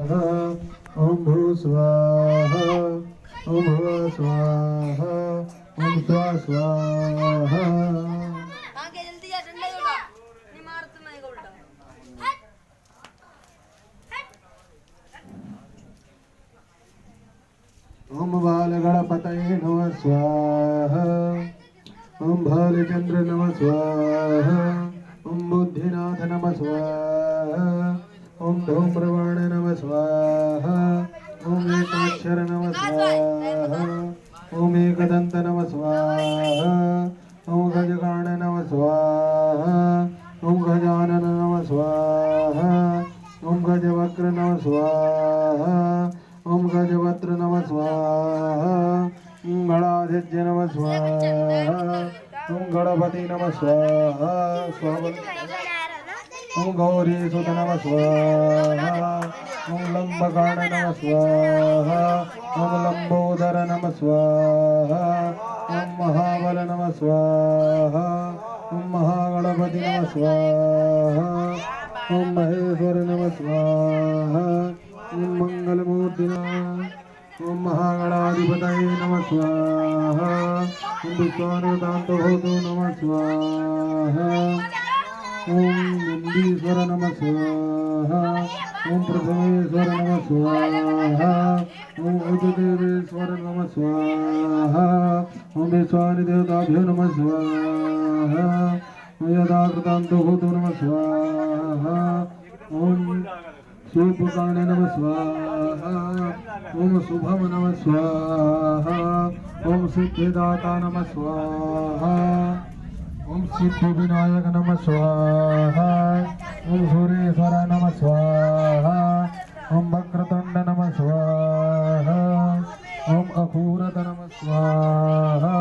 ओम भू स्वाहा ओम भुव स्वाहा ओम स्वा स्वाहा। आगे जल्दी जा, डंडा उठा, नहीं मार तुम्हें को उल्टा। ओम बाल गणपतये नमः स्वाहा ओम भालचंद्र नमः स्वाहा ओम बुद्धिनाथ नमः स्वाहा ओम धूम्रवर्ण नमः स्वाहा ओम एकाक्षर नमः स्वाहा ओम एकदंत नमः स्वाहा ओम गजकर्ण नमः स्वाहा ओम गजानन नमः स्वाहा ओम गजवक्र नमः स्वाहा ओम गजवक्र नमः स्वाहा ओम गणाधिज्य नमः स्वाहा ओम गणपति नमः स्वाहा ओम गौरी सुत नमः स्वाहा ओम लंबकर्ण नमः स्वाहा ओम लंबोदर नमः स्वाहा ओम महाबल नमः स्वाहा ओम महागणपति नमः स्वाहा ओम महेश्वर नमः स्वाहा ओम मंगलमूर्ति ओम महागणाधिपतये नमः स्वाहा ओम विश्वानुदान्तभूतो नमः स्वाहा ओम नंदीश्वर नमः स्वाहा ओम प्रथमेश्वर नमः स्वाहा ओम उदिदेवेश्वर नमः स्वाहा ओम विश्वानिदेवताभ्यो नमः स्वाहा ओम यदाकृतान्तभूतो नमः स्वाहा ओम शुभकर्णे नमः स्वाहा ओम शुभम नमः स्वाहा ओम सिद्धिदाता नमः स्वाहा ओम सिद्धिविनायक नमः स्वाहा ओम सूर्येश्वर नमः स्वाहा ओम वक्रतुंड नमः स्वाहा ओम अकूरत नमः स्वाहा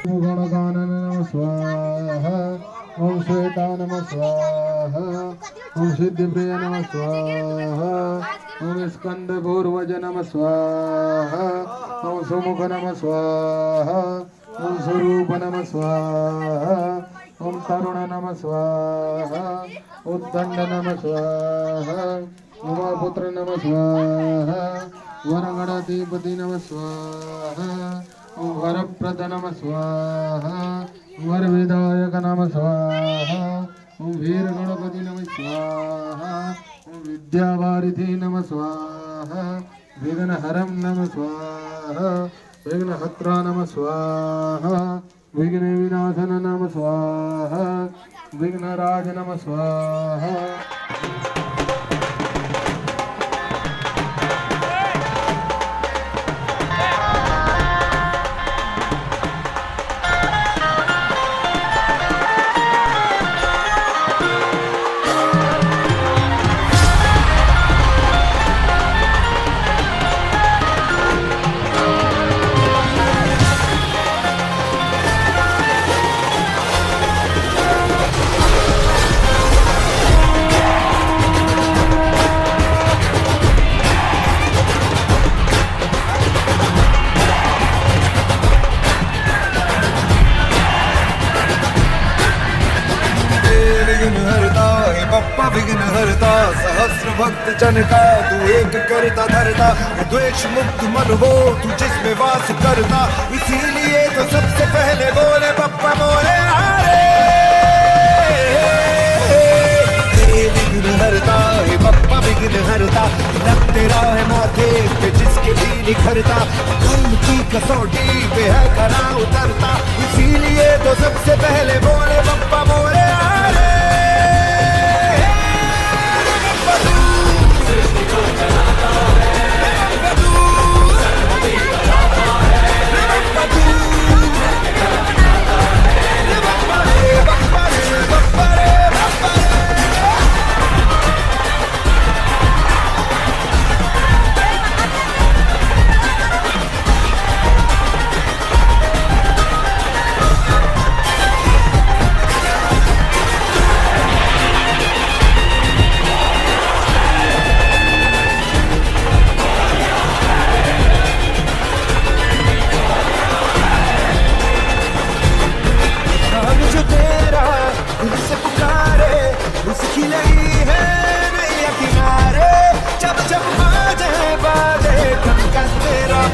ओम गणगानन नमः स्वाहा ओम श्वेता नमः स्वाहा ओम सिद्धिप्रिय नमः स्वाहा ओम स्कंद पूर्वज नमः स्वाहा ओम सुमुख नमः स्वाहा ओम स्वरूप नमः स्वाहा ओम तरुण नमः स्वाहा उद्दंड नमः स्वाहा उमापुत्र नमः स्वाहा वरगणाधिपति नमः स्वाहा ओम वरप्रद नमः स्वाहा वर विधायक नमः स्वाहा ओम वीर गणपति नमः स्वाहा ओम विद्यावारिधि नमः स्वाहा विघ्नहरं नमः स्वाहा विघ्नहत्रा नमः स्वाहा विघ्न विनाशन नमः स्वाहा विघ्नराज नमः स्वाहा। विघ्न हरता सहस्र भक्त जन का तू एक करता धरता द्वेष मुक्त मन वो तू जिसमें वास करता इसीलिए तो सबसे पहले बोले बप्पा बोले हरे विघ्न हरता है बप्पा विघ्न हरता लग तेरा है माथे पे जिसके भी निखरता कल की कसौटी पे है खरा उतरता इसीलिए तो सबसे पहले बोले बप्पा बोले हरे।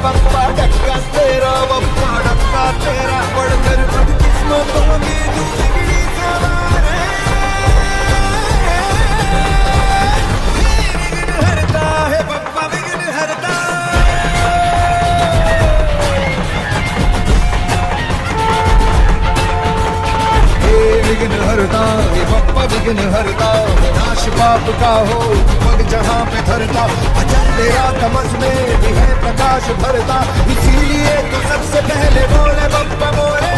पप्पा डक्का तेरा, पप्पा डक्का तेरा, बढ़कर बदकिस्मतों की तू बिगड़ी सवार है। विघ्न हरता है पप्पा, विघ्न हरता। विघ्न हरता हे पप्पा, विघ्न हरता, विनाश पाप का हो पग जहाँ पे धरता, अचल तेरा तमस में भी है प्रकाश भरता, इसीलिए तो सबसे पहले बोले पप्पा बोले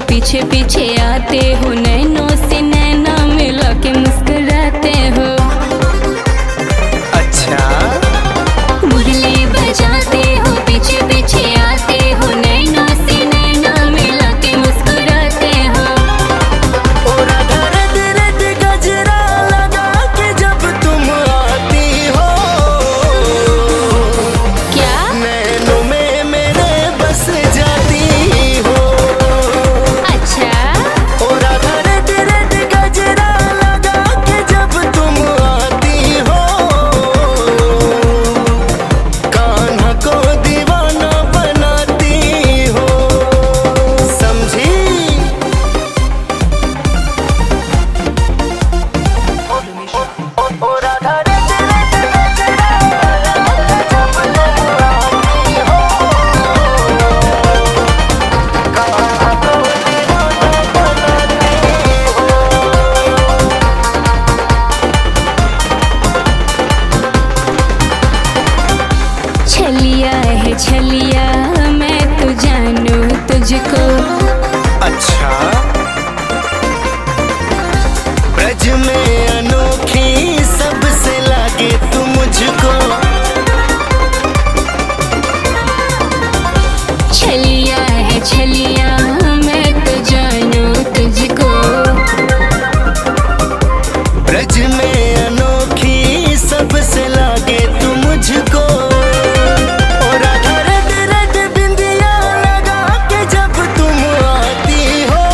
पीछे पीछे आते हो, नैनों से नैना मिला के मुस्कुराते हो। अच्छा मुरली बजाते हो, पीछे पीछे आते हो, नैनों से नैना मिला के मुस्कुराते हो। ओ राधा रद रद गजरा लगा के जब तुम आती हो, क्या नैनों में मेरे बस जाती हो। अच्छा ओ राधा रद रद गजरा लगा के जब तुम आती हो, कान्हा को दीवाना बनाती हो, समझी। ओ राधा रद रद गजरा लगा के जब तुम आती हो, कान्हा को दीवाना बनाती हो। छलिया है छलिया, मैं तो जानू तुझको। अच्छा ब्रज में अनोखी सबसे लागे तू मुझको, छलिया है छलिया, मैं तो जानू तुझको। ब्रज में अनोखी सबसे लागे तू मुझको। ओ राधा रद रद बिंदिया लगा के जब तुम आती हो,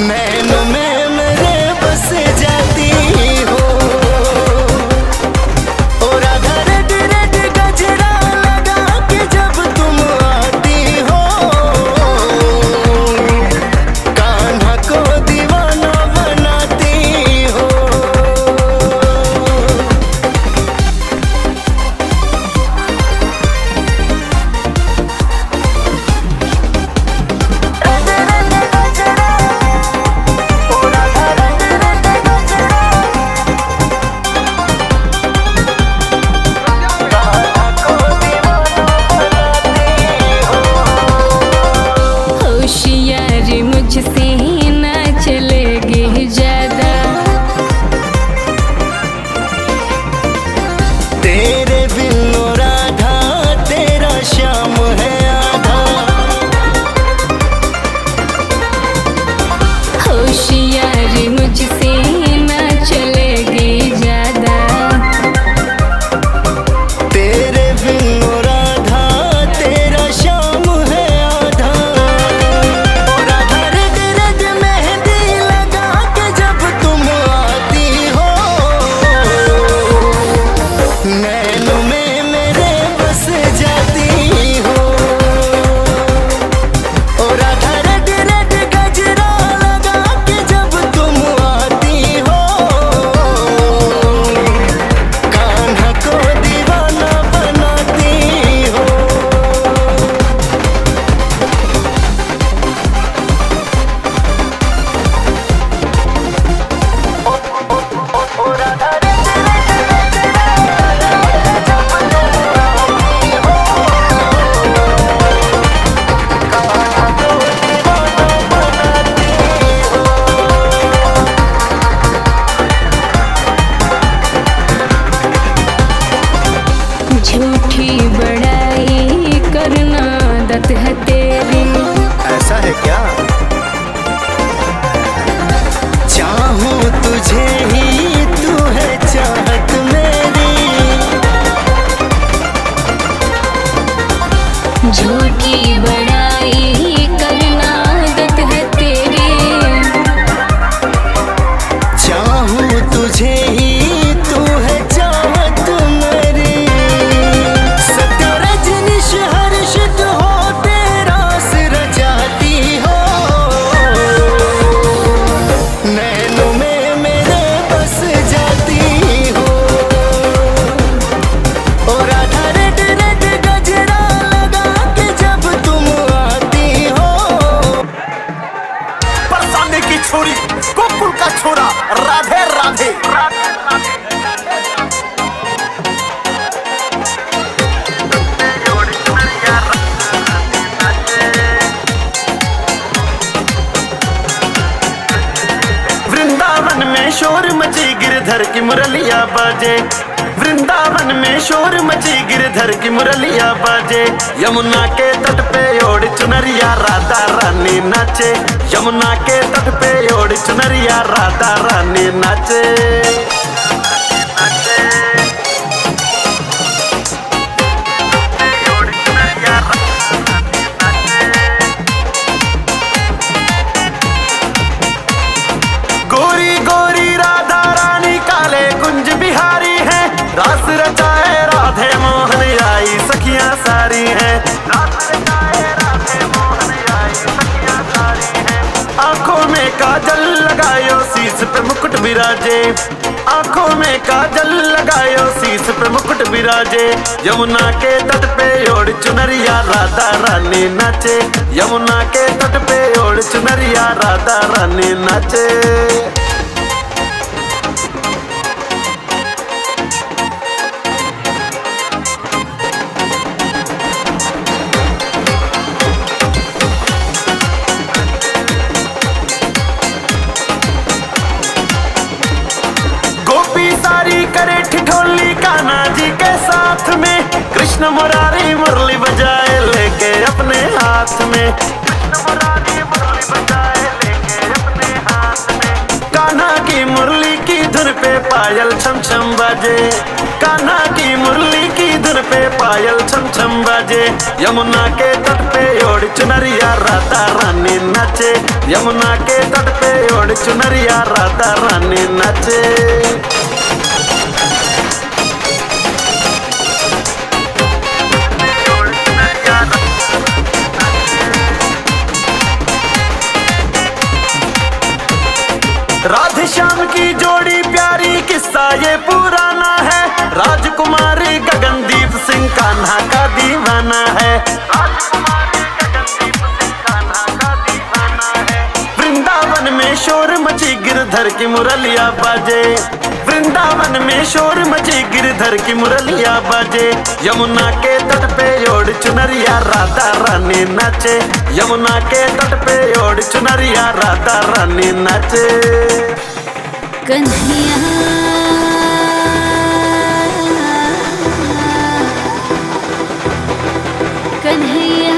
नैनों में मेरे बस जाती हो। ओ राधा रद रद गजरा लगा के जब तुम आती हो, कान्हा को दीवाना बनाती तुझे ही, तू है चाहत मेरी। झूठी बड़ाई करना आदत है तेरी। चाहूं तुझे ही, तू है चाहत मेरी। सत्य रजनीश हर्षित हो तेरा सिर जाती हो। नैनों में मेरे बस जाती हो। और आधा रेड रेड गजरा लगा के जब तुम आती हो। बरसाने की छोरी, गोकुल का छोरा, राधे राधे। वृंदावन में शोर मची गिरधर की मुरलिया बाजे। वृंदावन में शोर मची गिरधर की मुरलिया बाजे। यमुना के तट पे ओढ़ चुनरिया राधा रानी नाचे। यमुना के तट पे ओढ़ चुनरिया राधा रानी नाचे। गोरी गोरी राधा रानी काले कुंज बिहारी है। रास रचाए राधे मोहन आई सखियां सारी हैं। रास रचाए राधे मोहन आई सखियां सारी हैं। आंखों में काजल लगायो शीश पे मुकुट विराजे। आंखों में काजल लगायो शीश पे मुकुट विराजे। यमुना के तट पे ओढ़ चुनरिया राधा रानी नाचे। यमुना के तट पे ओढ़ चुनरिया राधा रानी नाचे। गोपी सारी करे ठिठोली कान्हा जी के साथ में। कृष्ण मुरारी मुरली बजाए लेके अपने हाथ में। कृष्ण मुरारी मुरली बजाए लेके अपने हाथ में। कान्हा की मुरली की धुन पे पायल छम छम बाजे। कान्हा की मुरली की धुन पे पायल छम छम बाजे। यमुना के तट पे ओढ़ चुनरिया राधा रानी नाचे। यमुना के तट पे ओढ़ चुनरिया राधा रानी नाचे। राधे श्याम की जोड़ी प्यारी किस्सा ये पुराना है। राजकुमारी गगनदीप सिंह कान्हा का दीवाना है। राजकुमारी गगनदीप सिंह कान्हा का दीवाना है। वृंदावन में शोर मची गिरधर की मुरलिया बाजे। वृंदावन में शोर मची गिरधर की मुरलिया बाजे। यमुना के तट पे ओढ़ चुनरिया राधा रानी नाचे। यमुना के तट पे ओढ़ चुनरिया राधा रानी नाचे। कन्हैया कन्हैया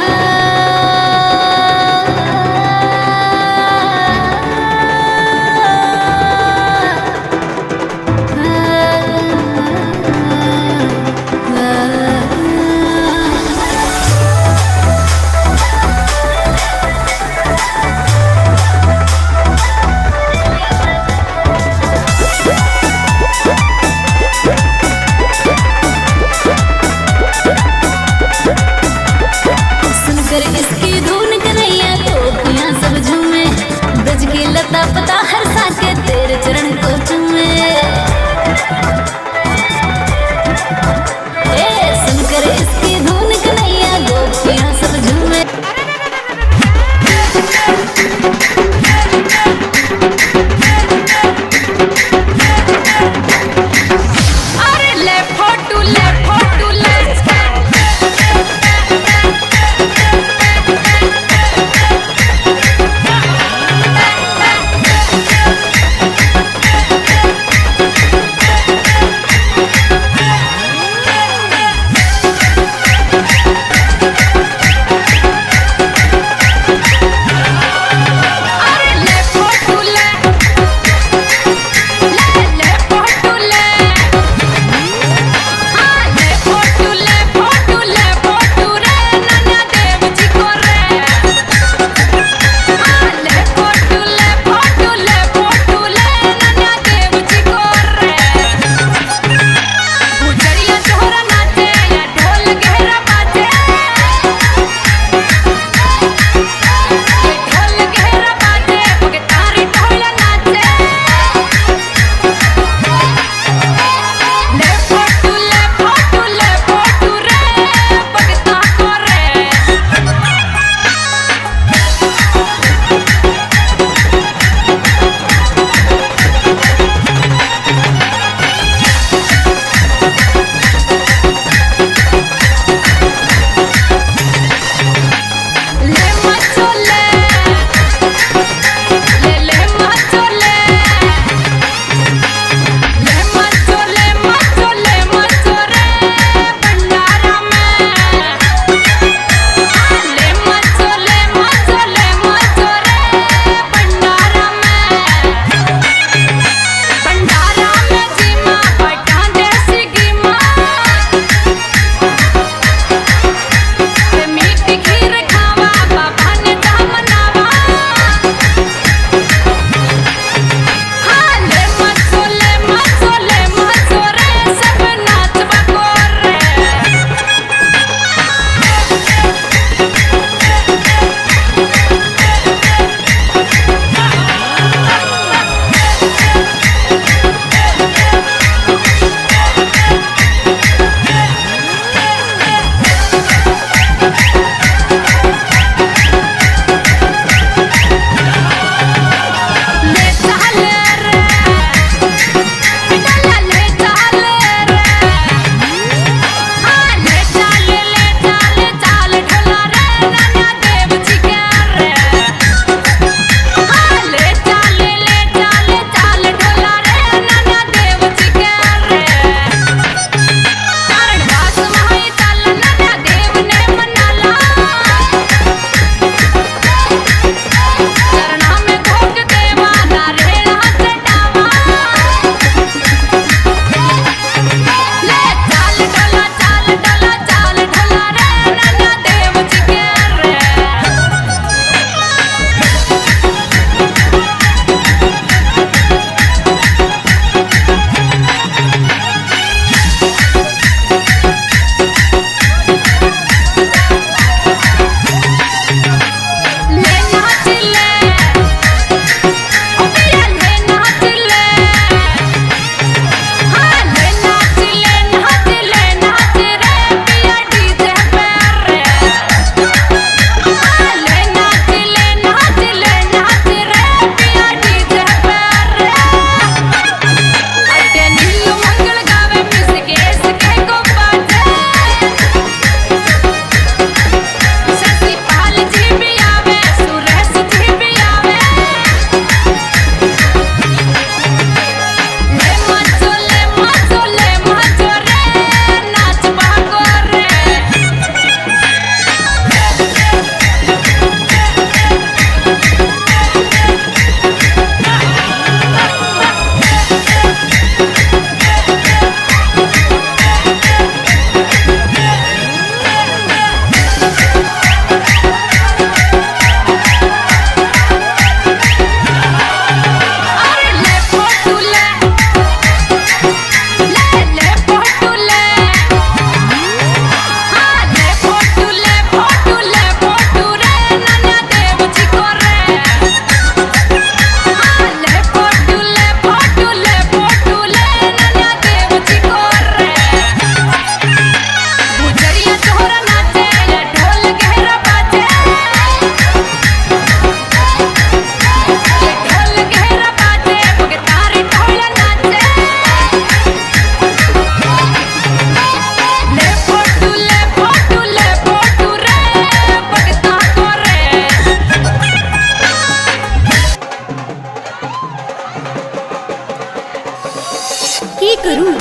करूं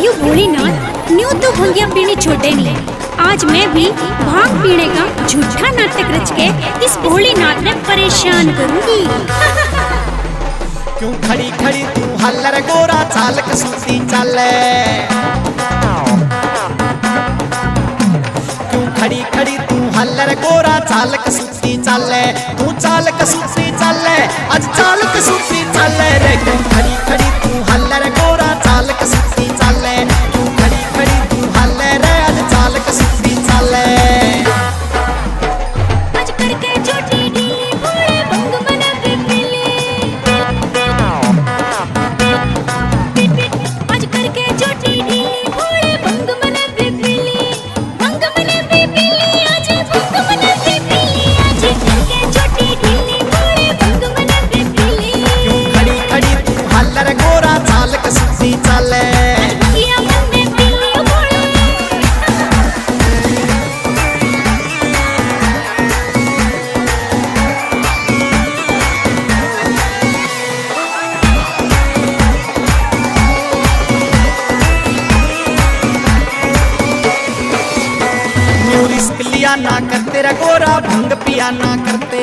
यू भोलेनाथ न्यू तो भंगिया पीने छोड़े नहीं। आज मैं भी भांग पीने का झूठा नाटक रच के इस भोलेनाथ ने परेशान करूंगी। क्यों खड़ी खड़ी तू हल्लर गोरा चालक सूती चले, क्यों खड़ी खड़ी तू हल्लर गोरा चालक सूती चले, तू चालक सूती चले आज चालक सूती चले रे। क्यों खड़ी खड़ी तू हल्लर गोरा चालक सूती चले, क्यों खड़ी खड़ी तू हल्लर आज चालक सूती चले। आज करके छोटी ढीली भोले भंग मना पिपली, आज करके छोटी ढीली भोले भंग मना पिपली, भंग मना पिपली आज भंग मना पिपली, आज करके छोटी ढीली भोले भंग मना पिपली। क्यों खड़ी खड़ी तू हल्लर गोरा चालक सूती चले, किया मन में पिली भोले। न्यू रिस्क लिया ना करते रे गोरा भंग पिया ना करते,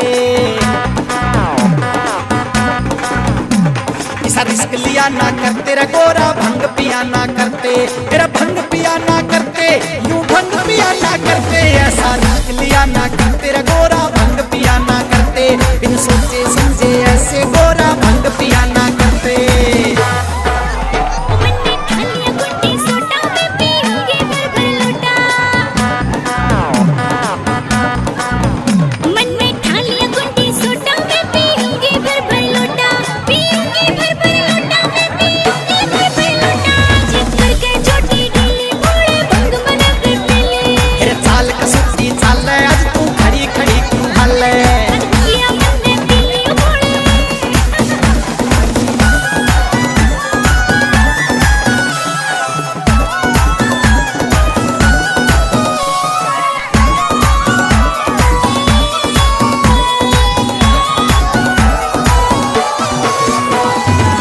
ऐसा रिस्क लिया ना करते रे गोरा भंग पिया ना करते, तेरा भंग पिया ना करते यूं भंग पिया ना करते। ऐसा रिस्क लिया ना करते रे गोरा भंग पिया ना करते, बिन सोचे समझे ऐसे गोरा भंग पिया ना करते। मन में ठालिया गुट्टी सोटा मैं पीऊंगी भर भर लोटा, मन में ठालिया गुट्टी सोटा मैं पीऊंगी भर भर लोटा, पीऊंगी भर भर लोटा मैं पीऊंगी भर भर लोटा। जिद करके छोटी ढीली भोले भंग मना पिपली, तेरे चालक सूती चले आज तू खड़ी खड़ी क्यों हल्ले, किया मन में पिली भोले।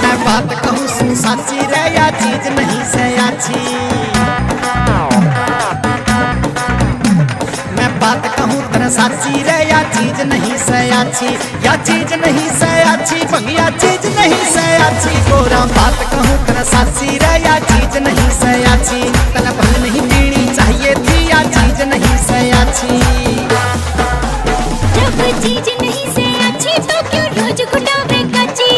मैं बात कहूँ सुन साची रे या चीज नहीं से अच्छी, मैं बात कहूँ तेरा साची रे या चीज नहीं से अच्छी, या चीज नहीं से अच्छी भंगिया चीज नहीं से अच्छी। गोरा बात कहूँ तेरा साची रे या चीज नहीं से अच्छी, तेरा भंग नहीं पीनी चाहिए थी या चीज नहीं से अच्छी। जब चीज नहीं से अच्छी तो क्यों रोज घुटावे कच्ची,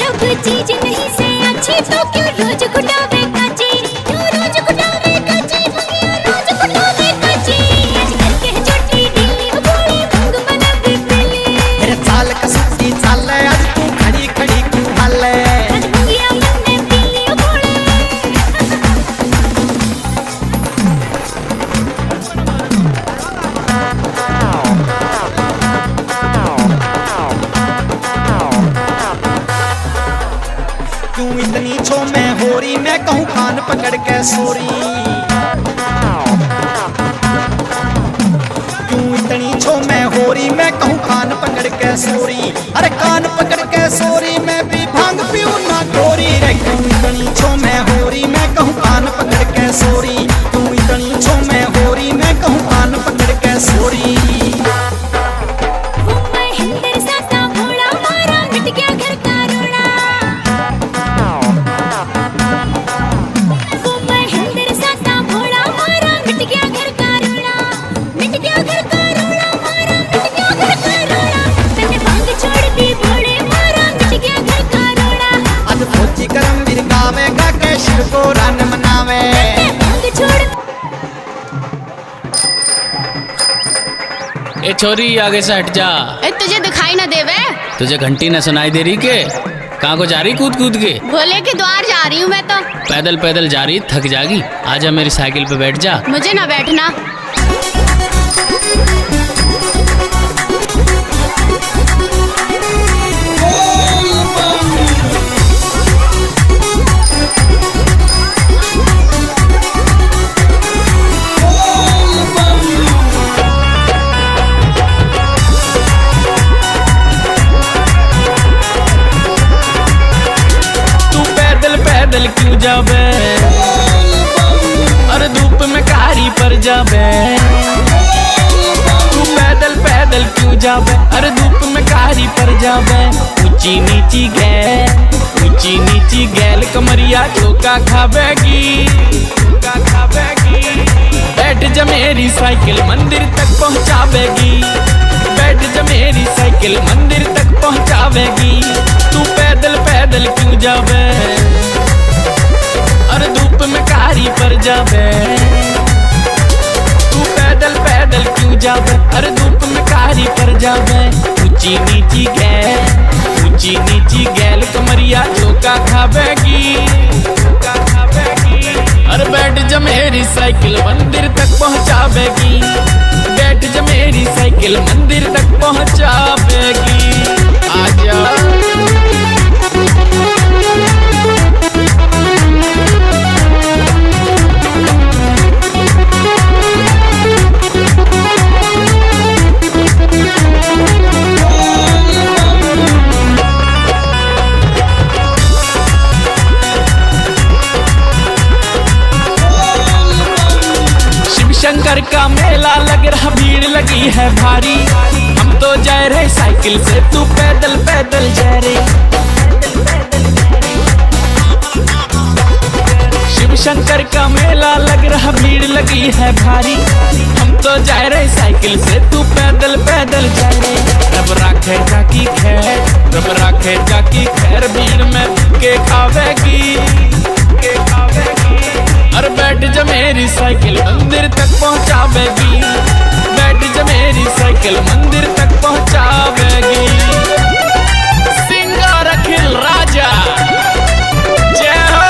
जब चीज नहीं से अच्छी तो क्यों रोज घुटावे कच्ची, क्यों रोज घुटावे कच्ची, भंगिया रोज घुटावे कच्ची। आज करके छोटी ढीली भोले भंग मना पिपली, तेरे चालक सूती चले आज तू खड़ी खड़ी क्यों हल्ले, आज भंगिया मन में पिली भोले। क्यों इतनी छो मैं होरी मैं कहूँ कान पकड़ के सोरी, क्यों इतनी छो मैं होरी मैं कहूँ कान पकड़ के सोरी, अरे कान पकड़ के सोरी मैं भी भांग पीऊँ ना गोरी रे। क्यों इतनी छो मैं होरी मैं कहूँ कान पकड़ के सोरी, क्यों इतनी छो मैं होरी मैं कहूँ कान पकड़ के सोरी। वो महेंद्र सासा भोला मारा मिट गया घर का रोड़ा, वो महेंद्र सासा भोला मारा मिट गया घर का रोड़ा, मिट गया घर का रोड़ा मारा मिट गया घर का रोड़ा। तने भांग छोड़ दी भोले मारा मिट गया घर का रोड़ा, आज फौजी करम वीर गावे गा के शिव को रन मनावे। तने भांग छोड़। ए छोरी आगे से हट जा, ए, तुझे दिखाई ना देवे? तुझे घंटी न सुनाई दे रही के? कहाँ को जा रही कूद कूद के? भोले के द्वार जा रही हूँ मैं तो। पैदल पैदल जा रही थक जागी, आजा मेरी साइकिल पे बैठ जा। मुझे ना बैठना। पैदल क्यों जाबे, अरे धूप में कारी पर जाबे। तू पैदल पैदल क्यों जाबे, अरे धूप में कारी पर जाबे। ऊंची नीची गैल कमरिया चौका खाबेगी, चौका खाबेगी। बैठ जा मेरी साइकिल मंदिर तक पहुंचावेगी, बैठ जा मेरी साइकिल मंदिर तक पहुंचावेगी। तू पैदल पैदल क्यों जाबे, अरे धूप में कारी पर जाबे। तू पैदल पैदल क्यों जाबे, अरे धूप में कारी पर जाबे। ऊंची नीची गैल कमरिया चौका खाबेगी, चौका खाबेगी। अरे बैठ जा मेरी साइकिल मंदिर तक पहुंचावेगी, बैठ जा मेरी साइकिल मंदिर तक पहुंचावेगी। आजा शंकर का मेला लग रहा, भीड़ लगी है भारी। हम तो जा रहे साइकिल से, तू पैदल पैदल जा रे। शिव शंकर का मेला लग रहा, भीड़ लगी है भारी। हम तो जा रहे साइकिल से, तू पैदल पैदल जा रे। रब राखे जाकी खैर, रब राखे जाकी खैर, भीड़ में के खावेगी, के खावेगी। अरे बैठ जा मेरी साइकिल मंदिर तक पहुंचावेगी, बैठ जा मेरी साइकिल मंदिर तक पहुंचावेगी। सिंगार अखिल राजा जय हो।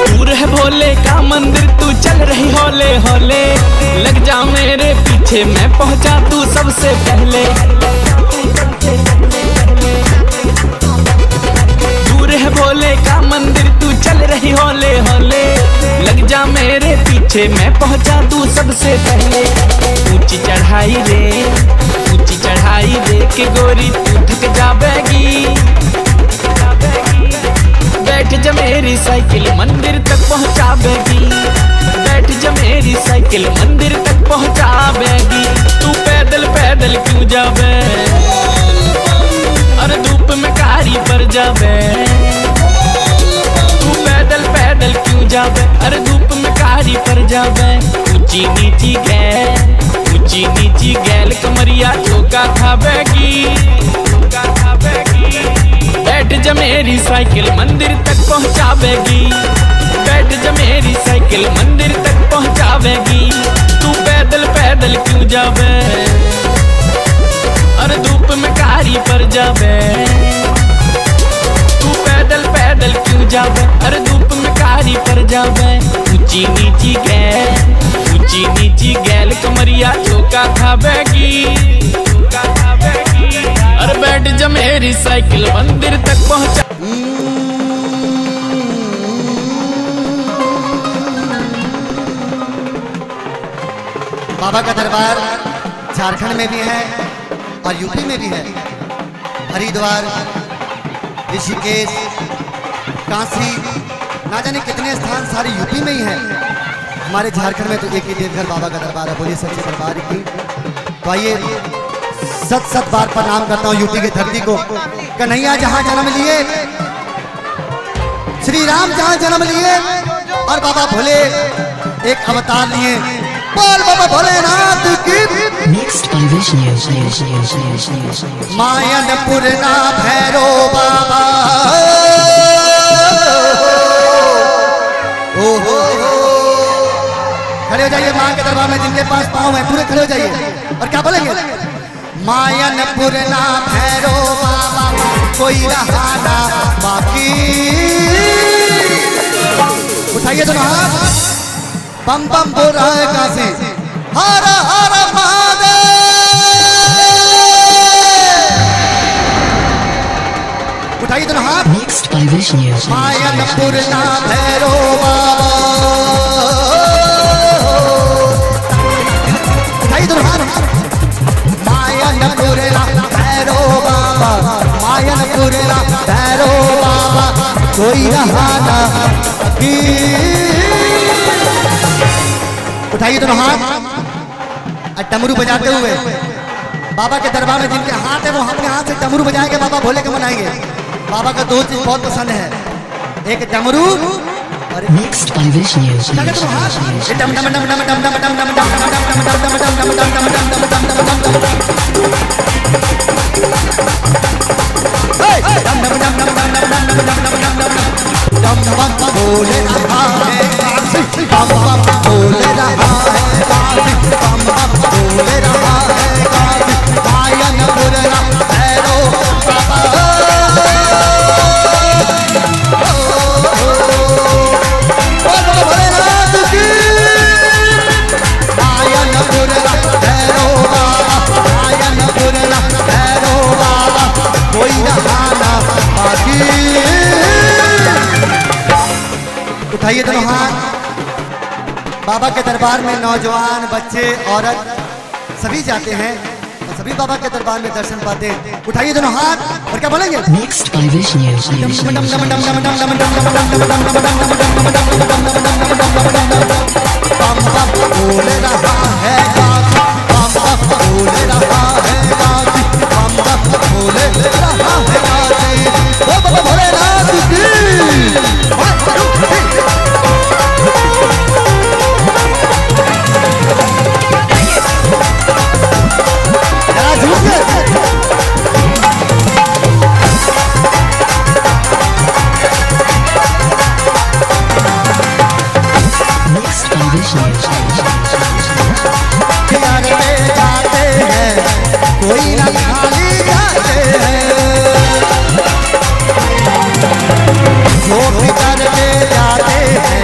दूर है भोले का मंदिर, तू चल रही होले होले। लग जा मेरे पीछे, मैं पहुंचा तू सबसे पहले। दूर है भोले का मंदिर, तू चल रही होले होले। लग जा मेरे पीछे, मैं पहुंचा तू सबसे पहले। ऊंची चढ़ाई रे के गोरी तू थक जावेगी। बैठ जा मेरी साइकिल मंदिर तक पहुंचावेगी, बैठ जा मेरी साइकिल मंदिर तक पहुंचावेगी। तू पैदल पैदल क्यों जाबे, अरे धूप में कारी पर जाबे। तू पैदल पैदल क्यों जाबे, अरे धूप में कारी पर जाबे। ऊंची नीची गैल कमरिया चौका खाबेगी, चौका खाबेगी। बैठ जा मेरी साइकिल मंदिर तक पहुंचावेगी, बैठ जा मेरी साइकिल मंदिर तक पहुंचावेगी। तू पैदल पैदल क्यों जाबे, अरे धूप में कारी पर जाबे। तू पैदल पैदल क्यों जाबे, अरे धूप में कारी पर जाबे। ऊंची नीची गैल कमरिया चौका खाबेगी, चौका खाबेगी। अरे बैठ जा मेरी साइकिल मंदिर तक पहुंचा। बाबा का दरबार झारखंड में भी है और यूपी में भी है। हरिद्वार, ऋषिकेश, काशी, ना जाने कितने स्थान सारे यूपी में ही है। हमारे झारखंड में तो एक ही देवघर बाबा का दरबार है। बोलिए सच्चे दरबार की। तो आइए सत बार प्रणाम करता हूँ यूपी की धरती को। कन्हैया जहाँ जन्म लिए, श्री राम जहाँ जन्म लिए और बाबा भोले एक अवतार लिए। बोल बाबा भोलेनाथ की। मायनपुर ना भैरो बाबा, ओहो खड़े हो जाइए माँ के दरबार में। जिनके पास पाँव है पूरे खड़े हो जाइए और क्या बोलेंगे। मायनपुर ना भैरो बाबा, कोई रहा ना बाकी। उठाइए दोनों हाथ, बम बम बोल रहा है काशी। हर हर महादेव। उठाइए दोनों हाथ। मायनपुर ना भैरो बाबा, बाकी। उठाइए दोनों हाथ और डमरू बजाते हुए बाबा के दरबार में जिनके हाथ है वो अपने हाथ से डमरू बजाएंगे, बाबा भोले के मनाएंगे। बाबा का दो चीज बहुत पसंद है, एक डमरू और Mixed by Vishnu. बोले रहा है काशी, बम बम बोले रहा है काशी, बम बम बोले रहा है काशी, आयन पुरना भैरो बाबा। भोलेनाथ की आयन पुरना भैरो बाबा, आयन पुरना भैरो बाबा, कोई रहा ना बाकी। उठाइए दोनों हाथ। बाबा के दरबार में नौजवान, बच्चे, औरत सभी जाते हैं और सभी बाबा के दरबार में दर्शन पाते हैं। उठाइए दोनों हाथ और क्या बोलेंगे? Mixed by Vishnu. बम बम बोले रहा है काशी, बम बम बोले रहा है काशी, बम बम बोले रहा है काशी। ओ बाबा भोलेनाथ की Mixed by Vishnu. जाते हैं कोई ना खाली जाते हैं, जो भी करके जाते हैं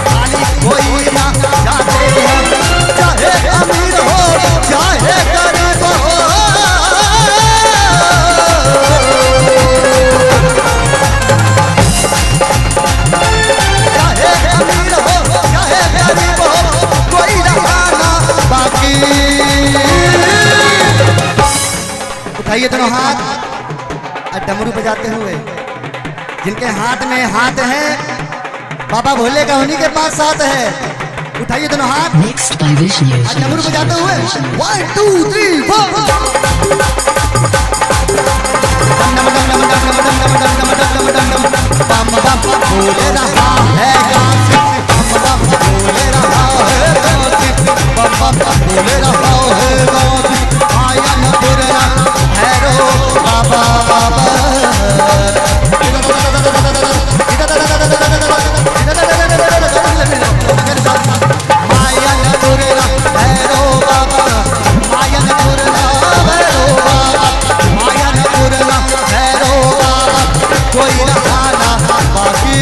खाली कोई ना जाते हैं, चाहे अमीर हो चाहे गरीब हो। चाहे अमीर हो चाहे गरीब हो, कोई रहा ना बाकी। उठाइए दोनों हाथ और डमरू बजाते हुए जिनके हाथ में हाथ है बाबा भोले का उन्हीं के पास साथ है। उठाइए दोनों हाथ Mixed by Vishnu. और डमरू बजाते हुए 1 2 3 4 बम बम बोले रहा है काशी, बम बम बोले रहा है काशी, बम बम बोले रहा है काशी, आयन पुरना भैरो बाबा बाबा। आयन पुरना भैरो बाबा, आयन पुरना भैरो बाबा, आयन पुरना भैरो बाबा, कोई रहा ना बाकी।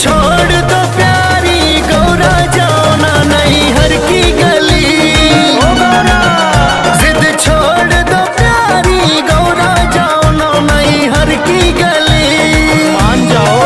छोड़ दो प्यारी गौरा जाओ ना नहीं हर की गली। ओ गौरा जिद छोड़ दो प्यारी गौरा जाओ ना नहीं हर की गली। मान जाओ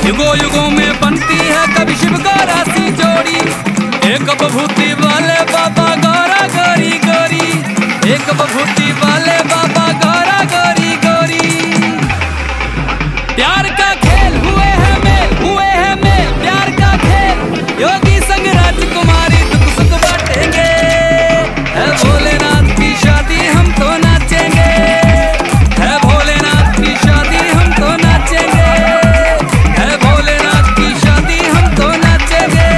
युगों युगों में बनती है कभी शिव का राशि जोड़ी। एक बभूति वाले बाबा गौरा गौरी गौरी, एक बभूति वाले बाबा गौरा गौरी गौरी। प्यार का खेल हुए हैं मेल प्यार का खेल। योगी संग राजकुमारी दुख सुख बांटेंगे, है भोलेनाथ की शादी हम तो नाचेंगे, है भोलेनाथ की शादी हम तो नाचेंगे, है भोलेनाथ की शादी हम तो नाचेंगे।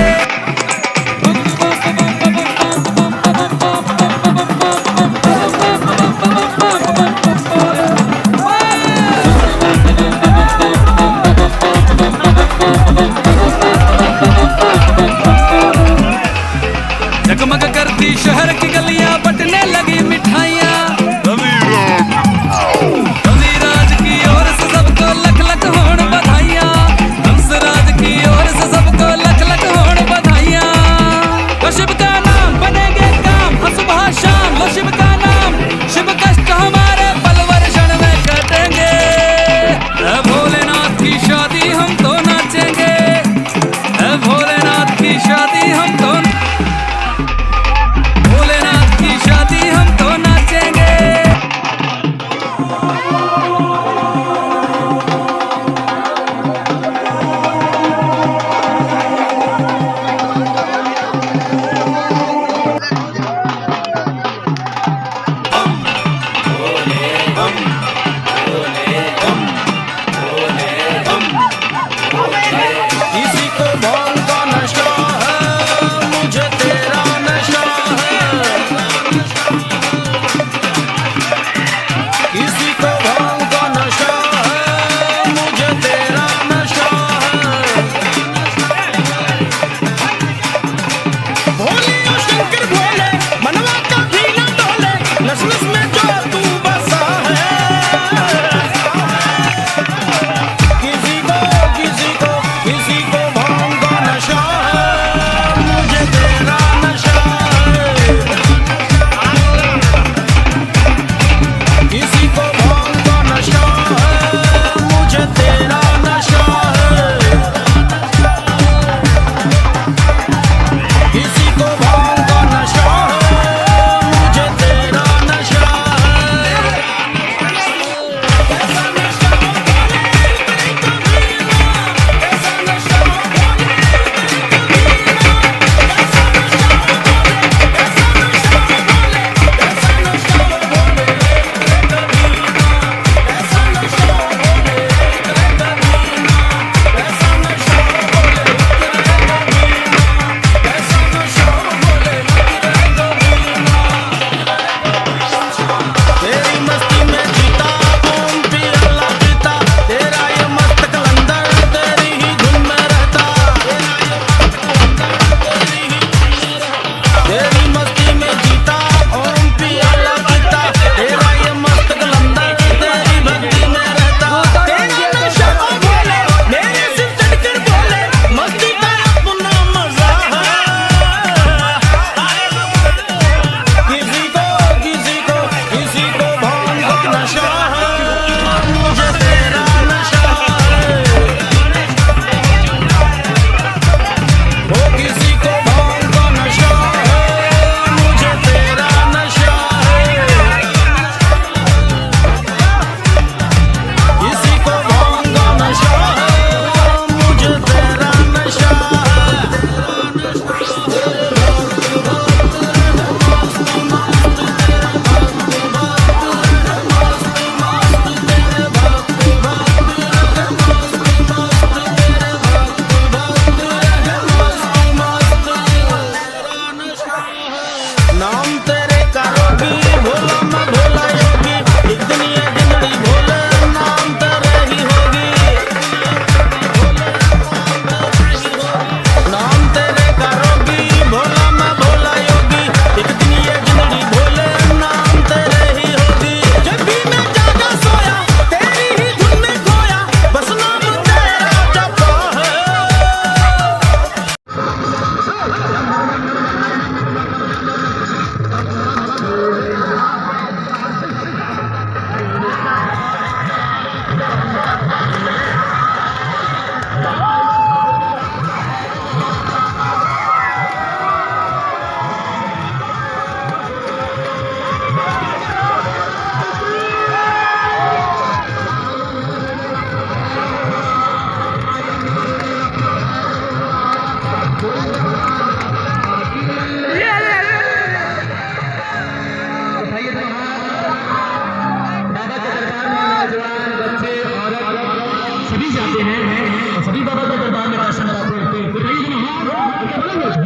सभी बाबा के दरबार में दर्शन कराते हैं।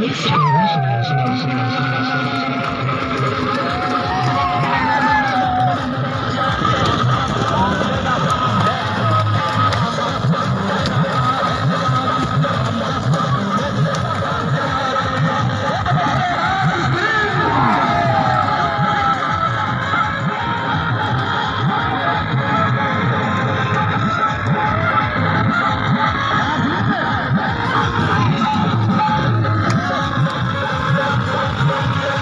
Mixed by Vishnu.